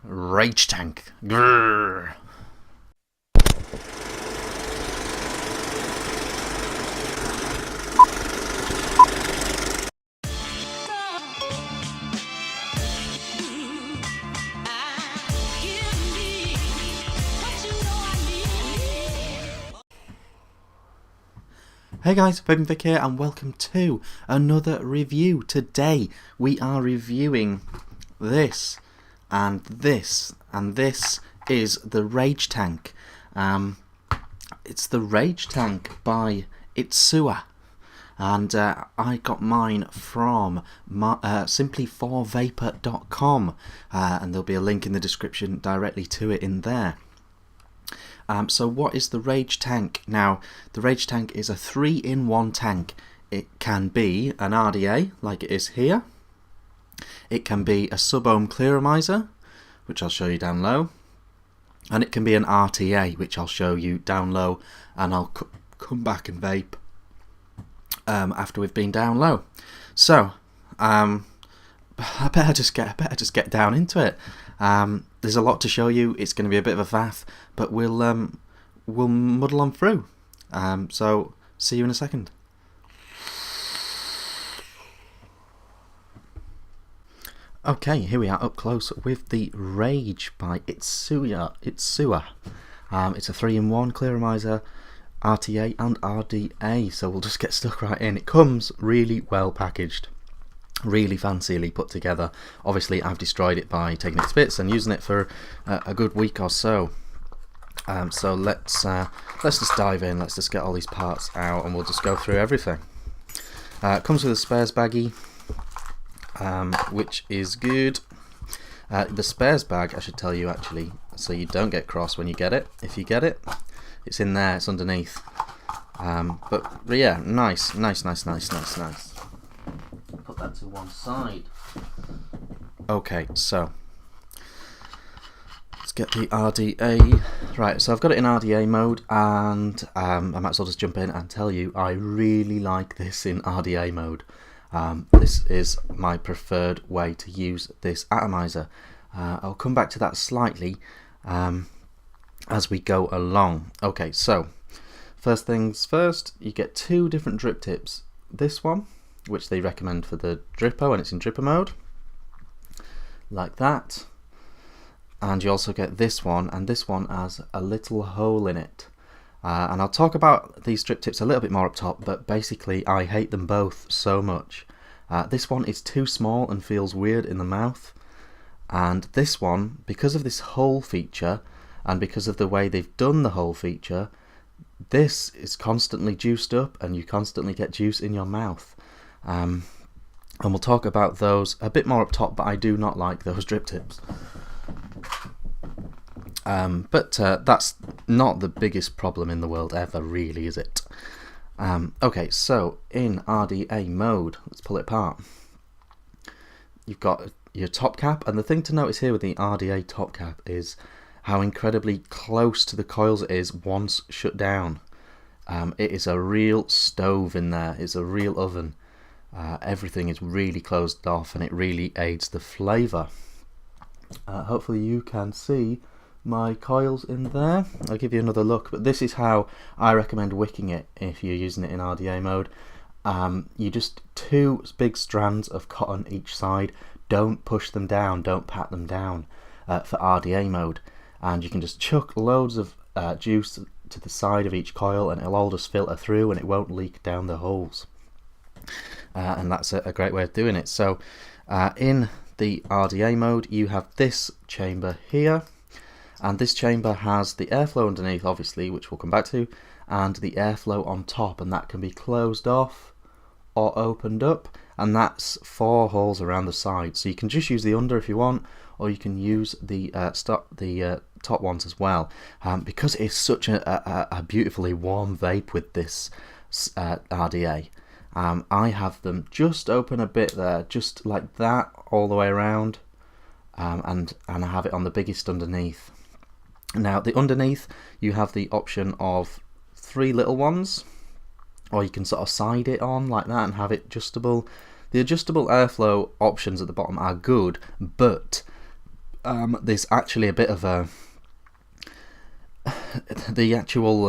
Rage tank. Grrr. Hey guys, Vapey and Vick here, and welcome to another review. Today we are reviewing this, and this is the Rage Tank. It's the Rage Tank by itsuwa, and I got mine from simply4vapor.com, and there'll be a link in the description directly to it in there. So what is the Rage Tank? Now, the Rage Tank is a 3-in-1 tank. It can be an RDA, like it is here. It can be a sub-ohm clearomizer, which I'll show you down low. And it can be an RTA, which I'll show you down low, and I'll come back and vape after we've been down low. So, I better just get down into it. There's a lot to show you. It's going to be a bit of a faff, but we'll muddle on through. So see you in a second. Okay, here we are up close with the Rage by itsuwa. It's a 3-in-1 clearomizer, RTA and RDA. So we'll just get stuck right in. It comes really well packaged. Really fancily put together. Obviously I've destroyed it by taking it to bits and using it for a good week or so. So let's just dive in. Let's just get all these parts out and we'll just go through everything. It comes with a spares baggie, which is good. The spares bag, I should tell you actually, so you don't get cross when you get it. If you get it, it's in there, it's underneath. But yeah, nice. Put that to one side. Okay, so let's get the RDA. Right, so I've got it in RDA mode, and I might as well just jump in and tell you I really like this in RDA mode. This is my preferred way to use this atomizer. I'll come back to that slightly as we go along. Okay, so first things first, you get two different drip tips. This one, which they recommend for the dripper when it's in dripper mode, like that, and you also get this one, and this one has a little hole in it, and I'll talk about these drip tips a little bit more up top, but basically I hate them both so much. This one is too small and feels weird in the mouth, and this one, because of this hole feature and because of the way they've done the hole feature, this is constantly juiced up and you constantly get juice in your mouth. And we'll talk about those a bit more up top, but I do not like those drip tips. But that's not the biggest problem in the world ever, really, is it? Okay, so in RDA mode, let's pull it apart. You've got your top cap, and the thing to notice here with the RDA top cap is how incredibly close to the coils it is once shut down. It is a real stove in there, it's a real oven. Everything is really closed off and it really aids the flavour. Hopefully you can see my coils in there. I'll give you another look, but this is how I recommend wicking it if you're using it in RDA mode. You just two big strands of cotton each side. Don't push them down, don't pat them down for RDA mode, and you can just chuck loads of juice to the side of each coil and it'll all just filter through and it won't leak down the holes. And that's a great way of doing it. So in the RDA mode you have this chamber here, and this chamber has the airflow underneath, obviously, which we'll come back to, and the airflow on top, and that can be closed off or opened up, and that's 4 holes around the side. So you can just use the under if you want, or you can use the top ones as well, because it's such a beautifully warm vape with this RDA. I have them just open a bit there, just like that, all the way around, and I have it on the biggest underneath. Now the underneath you have the option of 3 little ones, or you can sort of side it on like that and have it adjustable. The adjustable airflow options at the bottom are good, but there's actually a bit of a the actual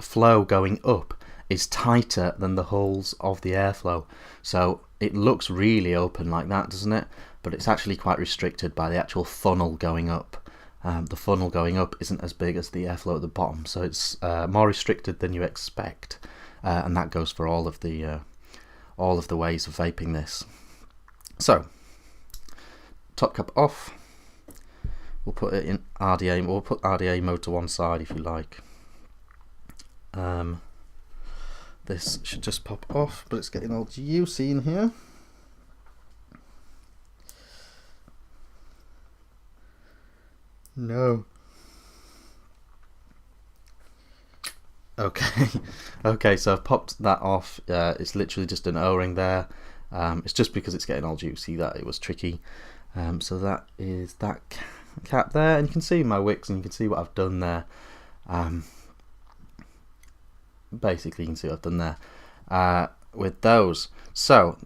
flow going up is tighter than the holes of the airflow, so it looks really open like that, doesn't it? But it's actually quite restricted by the actual funnel going up. The funnel going up isn't as big as the airflow at the bottom, so it's more restricted than you expect, and that goes for all of the ways of vaping this. So, top cap off. We'll put it in RDA. We'll put RDA mode to one side if you like. This should just pop off, but it's getting all juicy in here. No. Okay, okay. So I've popped that off. It's literally just an O-ring there. It's just because it's getting all juicy that it was tricky. So that is that cap there, and you can see my wicks, and you can see what I've done there. Basically, you can see what I've done there with those. So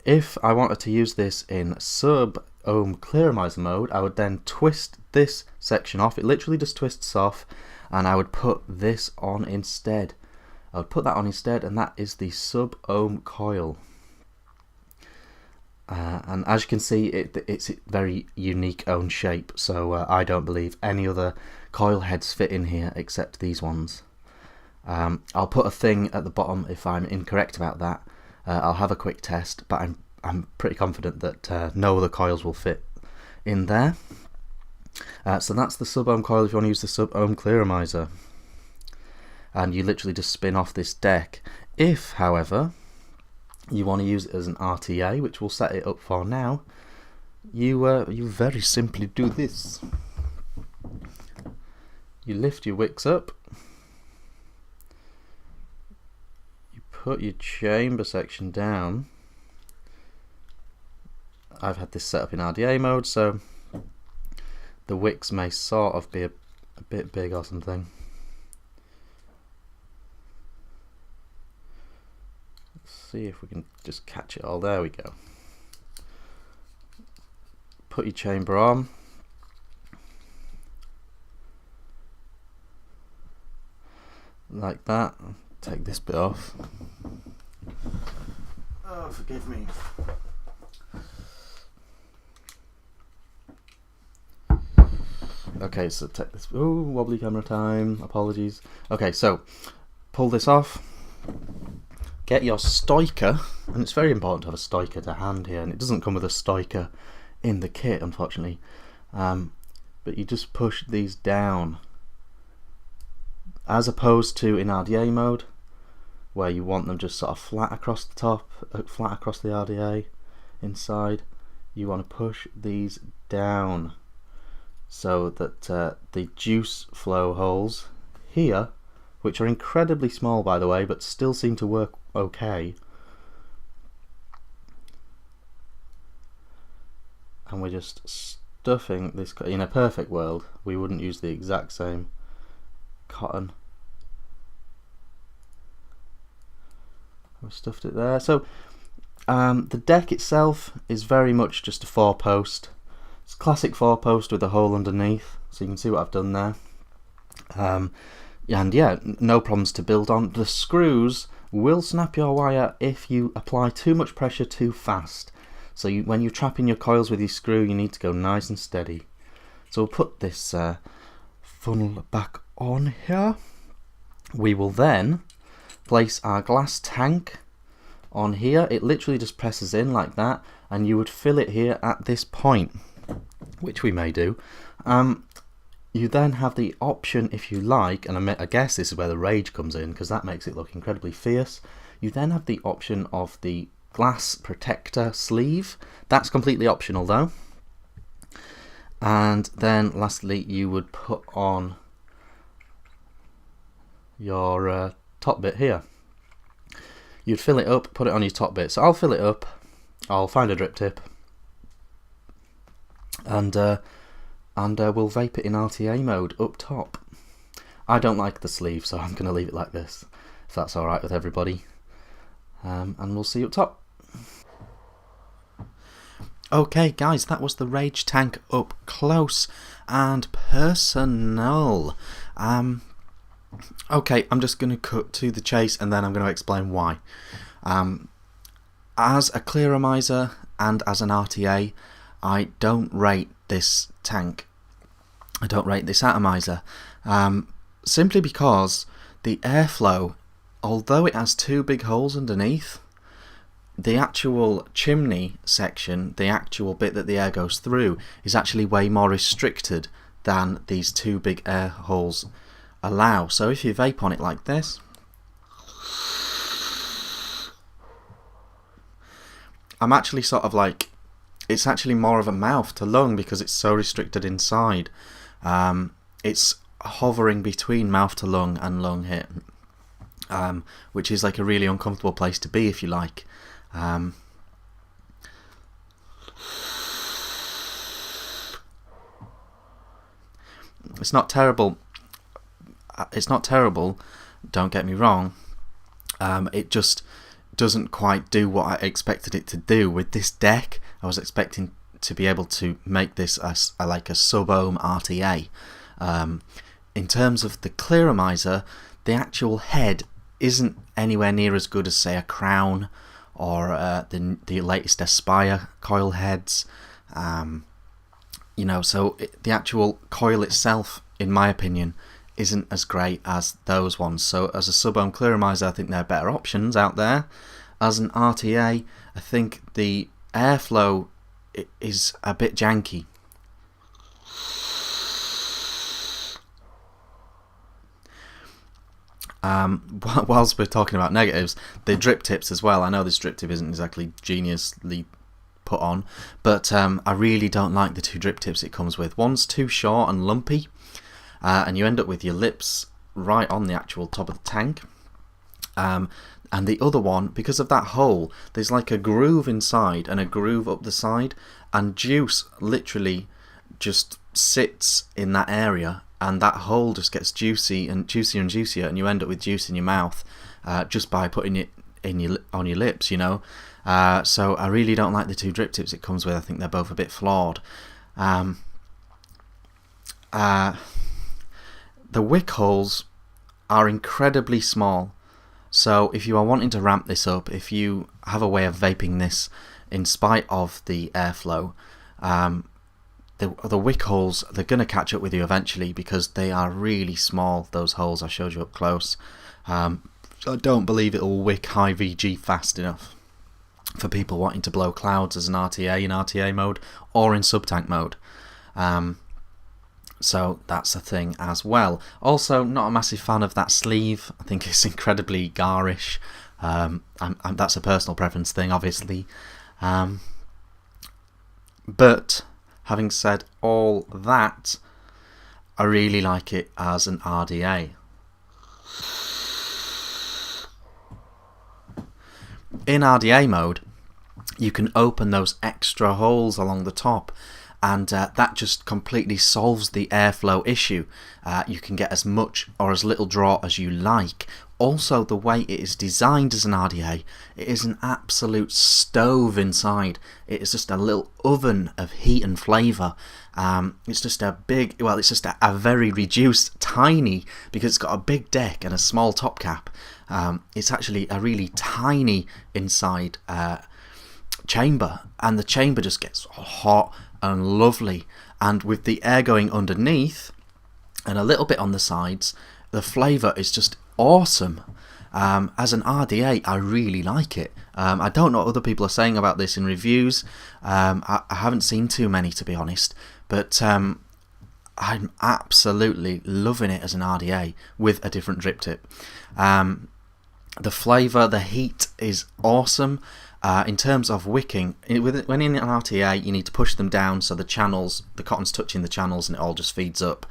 if I wanted to use this in sub-ohm clearomizer mode, I would then twist this section off. It literally just twists off, and I would put this on instead. I would put that on instead, and that is the sub-ohm coil. And as you can see, it's a very unique own shape, so I don't believe any other coil heads fit in here except these ones. I'll put a thing at the bottom if I'm incorrect about that. I'll have a quick test, but I'm pretty confident that no other coils will fit in there. So that's the sub-ohm coil if you want to use the sub-ohm clearomizer. And you literally just spin off this deck. If, however, you want to use it as an RTA, which we'll set it up for now, you very simply do this. You lift your wicks up, you put your chamber section down. I've had this set up in RDA mode, so the wicks may sort of be a bit big or something. See if we can just catch it all. There we go. Put your chamber on. Like that. Take this bit off. Oh, forgive me. Okay, so take this. Ooh, wobbly camera time. Apologies. Okay, so pull this off. Get your stoiker, and it's very important to have a stoiker to hand here, and it doesn't come with a stoiker in the kit, unfortunately. But you just push these down, as opposed to in RDA mode, where you want them just sort of flat across the top, flat across the RDA inside. You want to push these down so that the juice flow holes here, which are incredibly small by the way, but still seem to work okay. And we're just stuffing this. In a perfect world, we wouldn't use the exact same cotton. We stuffed it there. So the deck itself is very much just a 4-post. It's a classic 4-post with a hole underneath, so you can see what I've done there. And yeah, no problems to build on. The screws will snap your wire if you apply too much pressure too fast. So when you're trapping your coils with your screw, you need to go nice and steady. So we'll put this funnel back on here. We will then place our glass tank on here. It literally just presses in like that, and you would fill it here at this point, which we may do. You then have the option, if you like, and I guess this is where the rage comes in, because that makes it look incredibly fierce. You then have the option of the glass protector sleeve. That's completely optional though. And then lastly, you would put on your top bit here. You'd fill it up, put it on your top bit. So I'll fill it up, I'll find a drip tip, and we'll vape it in RTA mode up top. I don't like the sleeve, so I'm going to leave it like this, if that's alright with everybody. And we'll see you up top. Okay, guys, that was the Rage Tank up close and personal. Okay, I'm just going to cut to the chase and then I'm going to explain why. As a clearomizer and as an RTA, I don't rate this tank. I don't rate this atomizer. Simply because the airflow, although it has two big holes underneath, the actual chimney section, the actual bit that the air goes through, is actually way more restricted than these two big air holes allow. So if you vape on it like this, I'm actually sort of like, it's actually more of a mouth to lung because it's so restricted inside. It's hovering between mouth to lung and lung here, which is like a really uncomfortable place to be, if you like. It's not terrible. It's not terrible, don't get me wrong. It just doesn't quite do what I expected it to do. With this deck, I was expecting to be able to make this as like a sub-ohm RTA. In terms of the clearomizer, the actual head isn't anywhere near as good as, say, a Crown or the latest Aspire coil heads. You know, so the actual coil itself, in my opinion, isn't as great as those ones. So as a sub-ohm clearomizer, I think there are better options out there. As an RTA, I think the airflow is a bit janky. Whilst we're talking about negatives, the drip tips as well. I know this drip tip isn't exactly geniusly put on, but I really don't like the two drip tips it comes with. One's too short and lumpy, and you end up with your lips right on the actual top of the tank. And the other one, because of that hole, there's like a groove inside and a groove up the side, and juice literally just sits in that area, and that hole just gets juicy and juicier and juicier, and you end up with juice in your mouth just by putting it on your lips, you know. So I really don't like the two drip tips it comes with. I think they're both a bit flawed. The wick holes are incredibly small. So if you are wanting to ramp this up, if you have a way of vaping this in spite of the airflow, the wick holes, they're going to catch up with you eventually because they are really small, those holes I showed you up close. I don't believe it will wick high VG fast enough for people wanting to blow clouds as an RTA in RTA mode or in subtank mode. So that's a thing as well. Also, not a massive fan of that sleeve. I think it's incredibly garish. That's a personal preference thing, obviously. But having said all that, I really like it as an RDA. In RDA mode, you can open those extra holes along the top, and that just completely solves the airflow issue. You can get as much or as little draw as you like. Also, the way it is designed as an RDA, it is an absolute stove inside. It is just a little oven of heat and flavour. It's just a big, well, it's just a very reduced, tiny, because it's got a big deck and a small top cap. It's actually a really tiny inside chamber, and the chamber just gets hot and lovely, and with the air going underneath and a little bit on the sides, the flavour is just awesome. As an RDA, I really like it. I don't know what other people are saying about this in reviews. I haven't seen too many, to be honest, but I'm absolutely loving it as an RDA with a different drip tip. The flavour, the heat is awesome. In terms of wicking, when in an RTA, you need to push them down so the channels, the cotton's touching the channels and it all just feeds up.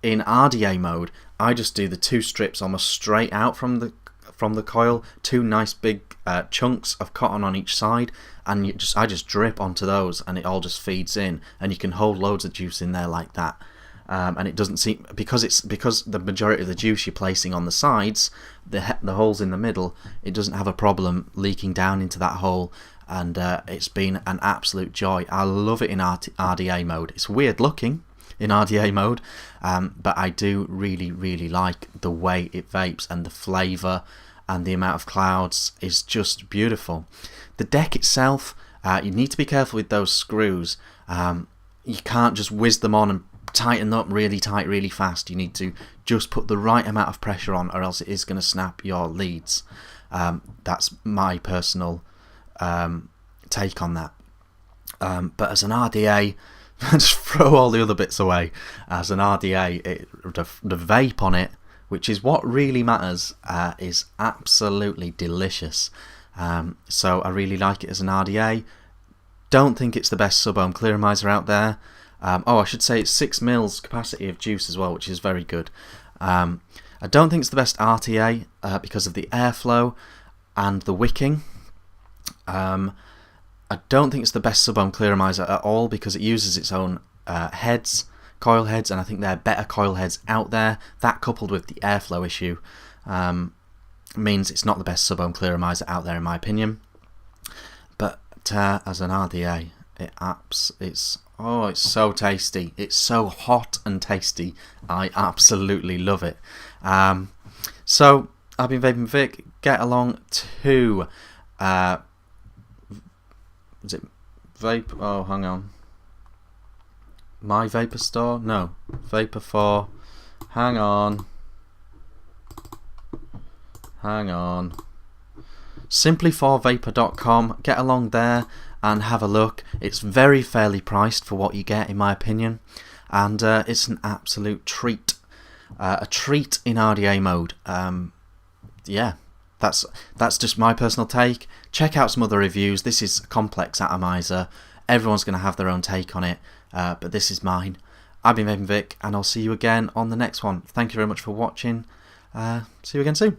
In RDA mode, I just do the two strips almost straight out from the coil, two nice big chunks of cotton on each side, and I just drip onto those, and it all just feeds in, and you can hold loads of juice in there like that. and it doesn't seem, because the majority of the juice you're placing on the sides, the holes in the middle, it doesn't have a problem leaking down into that hole, and it's been an absolute joy. I love it in RDA mode. It's weird looking in RDA mode, but I do really like the way it vapes, and the flavour and the amount of clouds is just beautiful. The deck itself, you need to be careful with those screws. You can't just whiz them on and tighten them up really tight really fast. You need to just put the right amount of pressure on, or else it is going to snap your leads. That's my personal take on that. But as an RDA, just throw all the other bits away. As an RDA, the vape on it, which is what really matters, is absolutely delicious. So I really like it as an RDA. Don't think it's the best sub-ohm clearomizer out there. I should say it's 6 mils capacity of juice as well, which is very good. I don't think it's the best RTA because of the airflow and the wicking. I don't think it's the best sub-ohm clearomizer at all because it uses its own heads, coil heads, and I think there are better coil heads out there. That, coupled with the airflow issue, means it's not the best sub-ohm clearomizer out there in my opinion. But as an RDA, it's so tasty. It's so hot and tasty. I absolutely love it. So I've been Vaping Vic. Get along to is it Vape? Oh, hang on. My Vapor Store? No, Vapor 4. Hang on. Simply4vapor.com. Get along there and have a look. It's very fairly priced for what you get, in my opinion, and it's an absolute treat. A treat in RDA mode. Yeah, that's just my personal take. Check out some other reviews. This is a complex atomizer. Everyone's going to have their own take on it, but this is mine. I've been Vaping Vic, and I'll see you again on the next one. Thank you very much for watching. See you again soon.